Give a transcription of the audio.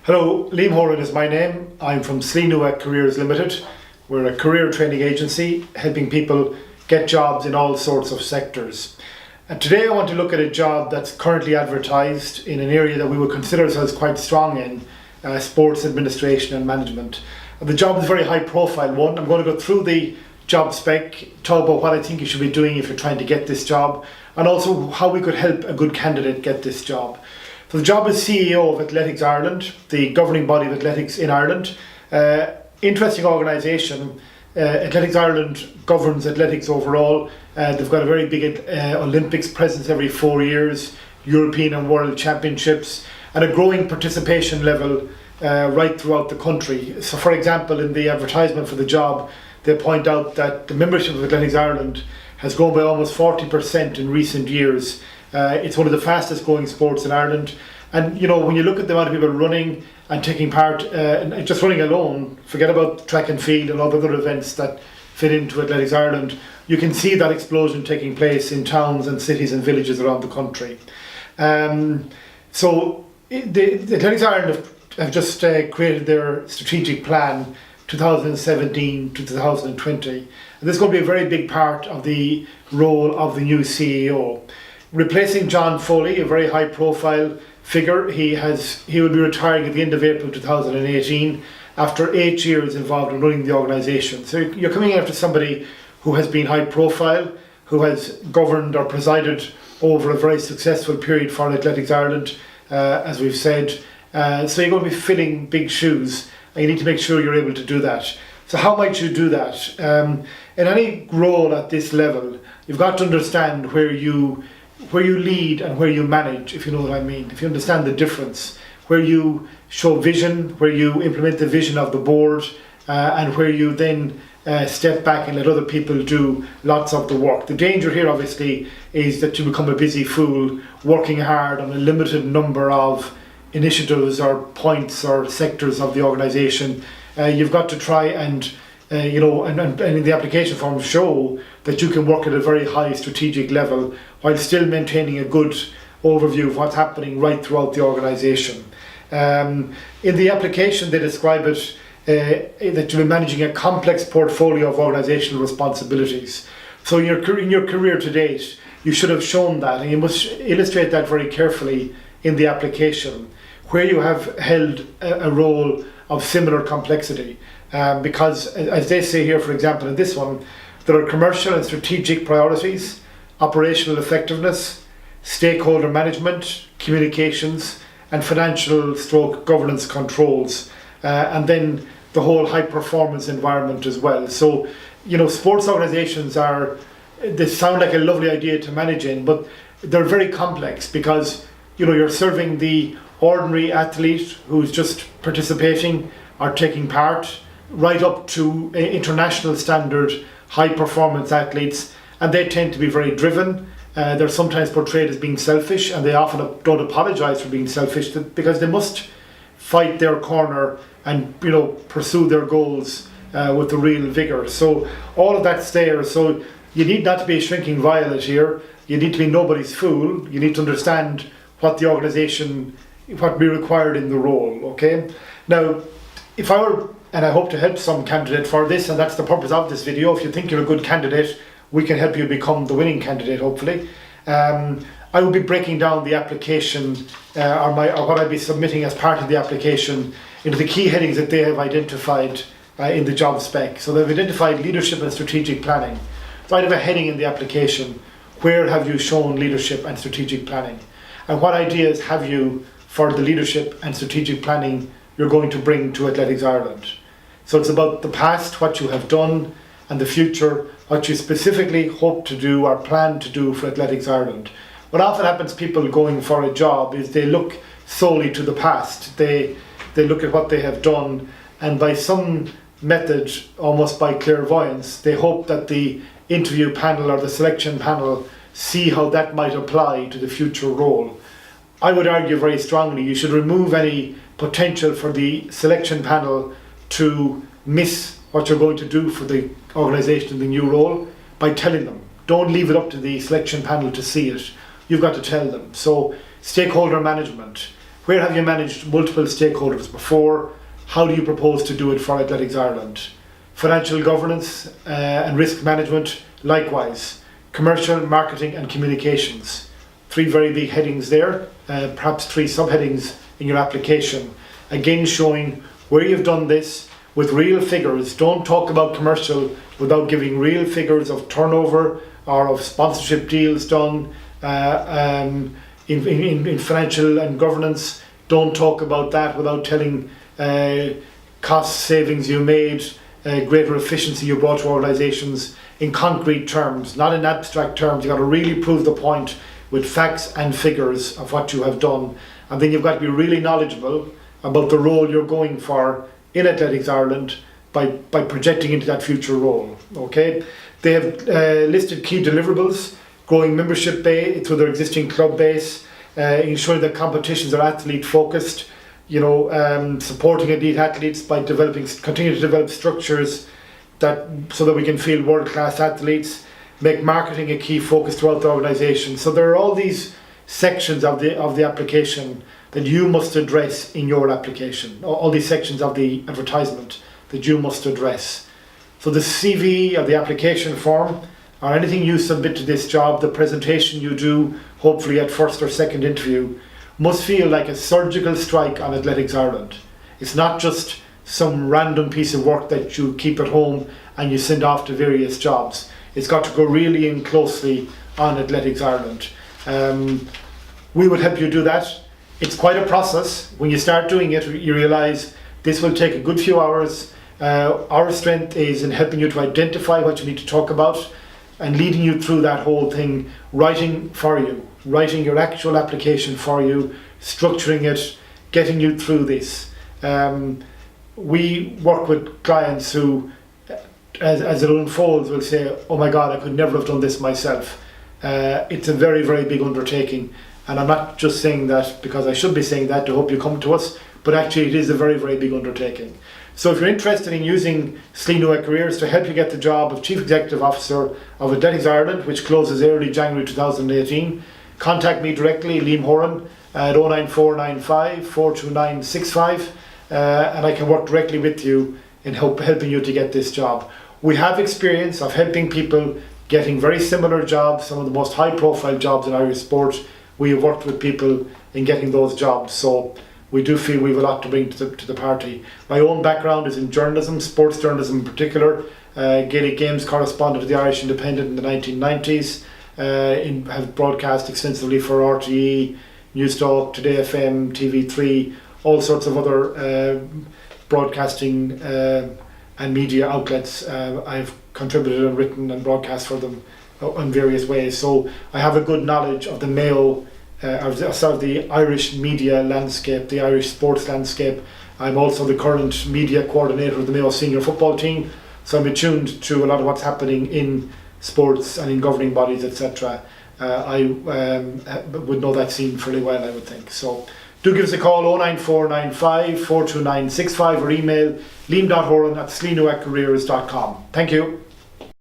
Hello, Liam Horan is my name. I'm from Sleenua Careers Limited. We're a career training agency helping people get jobs in all sorts of sectors. And today I want to look at a job that's currently advertised in an area that we would consider ourselves quite strong in, sports administration and management. And the job is a very high profile one. I'm going to go through the job spec, talk about what I think you should be doing if you're trying to get this job, and also how we could help a good candidate get this job. So the job is CEO of Athletics Ireland, the governing body of athletics in Ireland. Interesting organisation. Athletics Ireland governs athletics overall. They've got a very big Olympics presence every 4 years, European and World Championships, and a growing participation level right throughout the country. So for example, in the advertisement for the job, they point out that the membership of Athletics Ireland has grown by almost 40% in recent years. It's one of the fastest growing sports in Ireland, and you know, when you look at the amount of people running and taking part, and just running alone, forget about track and field and all the other events that fit into Athletics Ireland, you can see that explosion taking place in towns and cities and villages around the country. So the Athletics Ireland have just created their strategic plan 2017 to 2020, and this is going to be a very big part of the role of the new CEO. Replacing John Foley, a very high profile figure. He will be retiring at the end of April 2018 after 8 years involved in running the organisation. So you're coming after somebody who has been high profile, who has governed or presided over a very successful period for Athletics Ireland, as we've said. So you're going to be filling big shoes, and you need to make sure you're able to do that. So how might you do that? In any role at this level, you've got to understand where you lead and where you manage, if you know what I mean. If you understand the difference, where you show vision, where you implement the vision of the board, and where you then step back and let other people do lots of the work. The danger here obviously is that you become a busy fool working hard on a limited number of initiatives or points or sectors of the organisation. You've got to try and and in the application form show that you can work at a very high strategic level while still maintaining a good overview of what's happening right throughout the organisation. In the application they describe it that you're managing a complex portfolio of organisational responsibilities. So in your career to date, you should have shown that, and you must illustrate that very carefully in the application, where you have held a role of similar complexity. Because as they say here, for example, in this one, there are commercial and strategic priorities, operational effectiveness, stakeholder management, communications, and financial / governance controls, and then the whole high performance environment as well. So, you know, sports organizations they sound like a lovely idea to manage in, but they're very complex because, you know, you're serving the ordinary athlete who's just participating or taking part, right up to international standard high performance athletes, and they tend to be very driven. They're sometimes portrayed as being selfish, and they often don't apologise for being selfish because they must fight their corner and, you know, pursue their goals with the real vigour. So all of that's there. So you need not to be a shrinking violet here. You need to be nobody's fool. You need to understand what the organisation, what we required in the role. Okay. Now, if I were, and I hope to help some candidate for this, and that's the purpose of this video. If you think you're a good candidate, we can help you become the winning candidate, hopefully. I will be breaking down the application or what I'll be submitting as part of the application into the key headings that they have identified in the job spec. So they've identified leadership and strategic planning. So I'd have a heading in the application, where have you shown leadership and strategic planning? And what ideas have you for the leadership and strategic planning you're going to bring to Athletics Ireland? So it's about the past, what you have done, and the future, what you specifically hope to do or plan to do for Athletics Ireland. What often happens, people going for a job, is they look solely to the past. They look at what they have done, and by some method, almost by clairvoyance, they hope that the interview panel or the selection panel see how that might apply to the future role. I would argue very strongly you should remove any potential for the selection panel to miss what you're going to do for the organisation in the new role by telling them. Don't leave it up to the selection panel to see it. You've got to tell them. So stakeholder management, Where have you managed multiple stakeholders before? How do you propose to do it for Athletics Ireland? Financial governance and risk management, likewise. Commercial, marketing and communications. 3 very big headings there, perhaps 3 subheadings in your application. Again, showing where you've done this with real figures. Don't talk about commercial without giving real figures of turnover or of sponsorship deals done. In financial and governance, don't talk about that without telling cost savings you made, greater efficiency you brought to organisations in concrete terms, not in abstract terms. You've got to really prove the point with facts and figures of what you have done. And then you've got to be really knowledgeable about the role you're going for in Athletics Ireland by projecting into that future role. Okay, they have listed key deliverables: growing membership base through their existing club base, ensuring that competitions are athlete focused, supporting elite athletes by continue to develop structures so that we can field world class athletes, make marketing a key focus throughout the organisation. So there are all these sections of the application that you must address in your application, all these sections of the advertisement that you must address. So the CV or the application form, or anything you submit to this job, the presentation you do, hopefully at first or second interview, must feel like a surgical strike on Athletics Ireland. It's not just some random piece of work that you keep at home and you send off to various jobs. It's got to go really in closely on Athletics Ireland. We would help you do that. It's quite a process. When you start doing it, you realise this will take a good few hours. Our strength is in helping you to identify what you need to talk about and leading you through that whole thing, writing your actual application for you, structuring it, getting you through this. We work with clients who, as it unfolds, will say, oh my God, I could never have done this myself. It's a very, very big undertaking. And I'm not just saying that because I should be saying that to hope you come to us, but actually it is a very, very big undertaking. So if you're interested in using Sleenua Careers to help you get the job of Chief Executive Officer of Athletics Ireland, which closes early January 2018, contact me directly, Liam Horan, at 09495 42965, and I can work directly with you in helping you to get this job. We have experience of helping people getting very similar jobs, some of the most high profile jobs in Irish sport. We have worked with people in getting those jobs, so we do feel we have a lot to bring to the party. My own background is in journalism, sports journalism in particular. Gaelic Games correspondent to the Irish Independent in the 1990s. Have broadcast extensively for RTE, Newstalk, Today FM, TV3, all sorts of other broadcasting and media outlets. I've contributed and written and broadcast for them in various ways. So I have a good knowledge of the Mayo, the Irish media landscape, the Irish sports landscape. I'm also the current media coordinator of the Mayo senior football team, so I'm attuned to a lot of what's happening in sports and in governing bodies, etc. I would know that scene fairly well, I would think. So do give us a call, 09495 42965, or email liam.horan@sleenua.careers.com. Thank you.